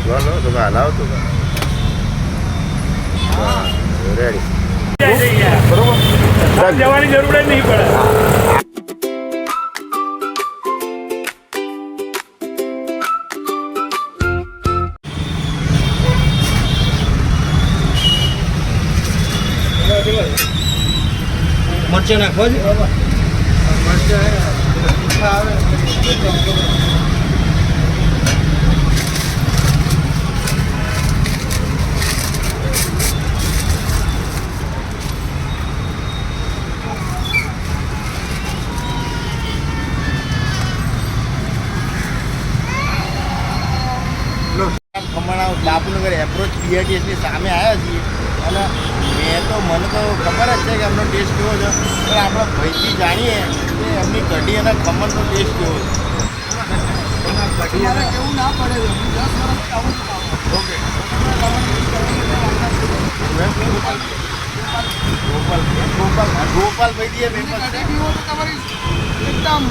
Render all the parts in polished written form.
Hello તો હલાવ તો ready બરોબર જવાની જરૂર જ નહીં પડે. મરચાં નાખવા છે મરચાં આવે બાપુનગર એપ્રોચ બીઆરટીએસની સામે આવ્યા છીએ અને મને તો ખબર જ છે કે એમનો ટેસ્ટ કેવો છે, પણ આપણે ભાઈથી જાણીએ કે એમની કઢી અને ખમણનો ટેસ્ટ કેવો છે. કેવું ના પડે 10 વર્ષ ઓકે ગોપાલભાઈ એકદમ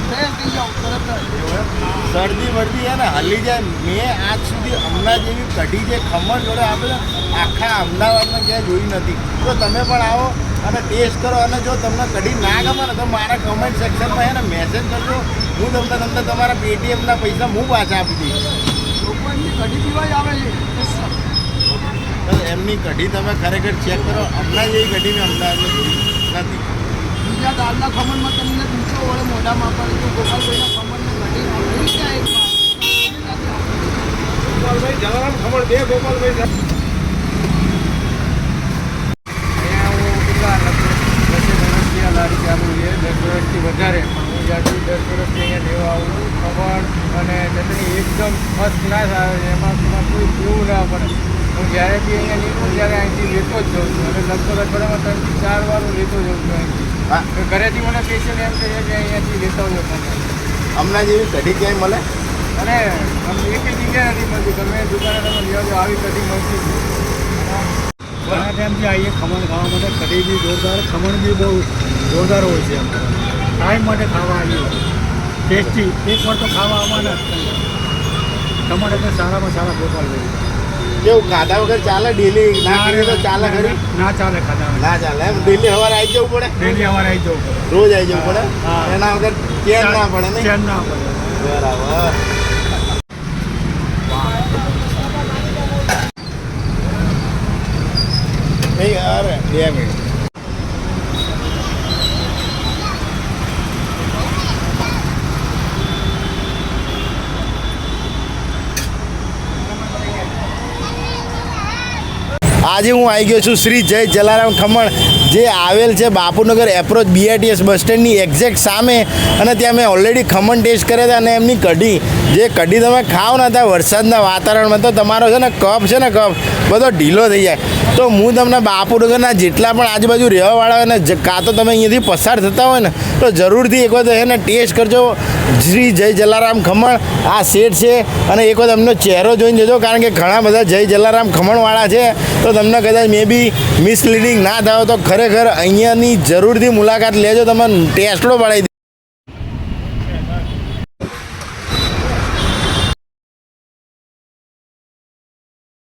શરદી વર્દી હે ને હલી જાય. મેં આજ સુધી હમણાં જેવી કઢી જે ખમણ જોડે આપણે આખા અમદાવાદમાં ક્યાંય જોઈ નથી. તો તમે પણ આવો અને ટેસ્ટ કરો, અને જો તમને કઢી ના ગમે ને તો મારા કમેન્ટ સેક્શનમાં હે ને મેસેજ કરજો. હું તમને તમારા પેટીએમના પૈસા હું પાછા આપી દઈશ. લોકોની કઢી પીવા જ આવે છે. એમની કઢી તમે ખરેખર ચેક કરો. હમણાં જેવી કઢી મેં અમદાવાદમાં જોઈ નથી. બીજા દાળના ખમણમાં તમને પૂછો વડે મોઢામાં પડે તો ગોપાલભાઈના ખમણની કઢી ગોપાલભાઈ જલારામ ખમણ બે ગોપાલભાઈ લારી ચાલુ છે 10 વર્ષથી વધારે. હું જ્યાંથી 10 વર્ષથી અહીંયા લેવા આવું છું. ખમણ અને ચટણી એકદમ ફર્સ્ટ ક્લાસ આવે છે. એમાં કોઈ પીવું ના પડે. હું જ્યારે બી અહીંયા નીકળું ત્યારે અહીંથી લેતો જ જાઉં છું, અને લગભગ અઠવાડિયામાં 3 થી 4 વાર હું લેતો જાઉં છું અહીંથી. હા, ઘરેથી મને સ્પેશિયલ એમ કહે કે અહીંયાથી લેતા હોય તમે. હમણાં જેવી કઢી ક્યાંય મળે અને એક જગ્યાએ નથી મળતી. તમે દુકાને તમે લેવા જાઓ આવી કઢી મળતી ઘણા ટાઈમથી આવીએ ખમણ ખાવા માટે. કઢી બી જોરદાર, ખમણ બી બહુ જોરદાર હોય છે. ટાઈમ માટે ખાવા આવીએ, ટેસ્ટી. એક વાર તો ખાવા આવવાના જ ખમણ એટલે સારામાં સારા ગોપાલભાઈ. કેવું ખાધા વગર ચાલે? ડેલી ના કરીએ તો ચાલે ખરી? ના ચાલે, ખાધા ના ચાલે એમ. ડેલી સવારે આવી જવું પડે? ડેલી સવારે આવી જવું પડે, રોજ આવી જવું પડે. એના વગર ચેન ના પડે ને? ચેન ના પડે. બરાબર. અરે 2 મિનિટ. આજે હું આવી ગયો છું શ્રી જય જલારામ ખમણ, જે આવેલ છે બાપુનગર એપ્રોચ બીઆરટીએસ બસ સ્ટેન્ડની એક્ઝેક્ટ સામે. અને ત્યાં મેં ઓલરેડી ખમણ ટેસ્ટ કર્યા હતા, અને એમની કઢી, જે કઢી તમે ખાઓ ને ત્યાં વરસાદના વાતાવરણમાં તો તમારો છે ને કફ છે ને કફ બધો ઢીલો થઈ જાય. તો હું તમને બાપુનગરના જેટલા પણ આજુબાજુ રહેવાવાળા હોય ને, કાં તો તમે અહીંયાથી પસાર થતા હોય ને, તો જરૂરથી એક વખત એને ટેસ્ટ કરજો. શ્રી જય જલારામ ખમણ આ સેટ છે, અને એક વખત એમનો ચહેરો જોઈને જજો, કારણ કે ઘણા બધા જય જલારામ ખમણવાળા છે. તો તમને કદાચ મે બી મિસલીડિંગ ના થાવ તો ખરેખર અહીંયાની જરૂરથી મુલાકાત લેજો. તમે ટેસ્ટો પડાવી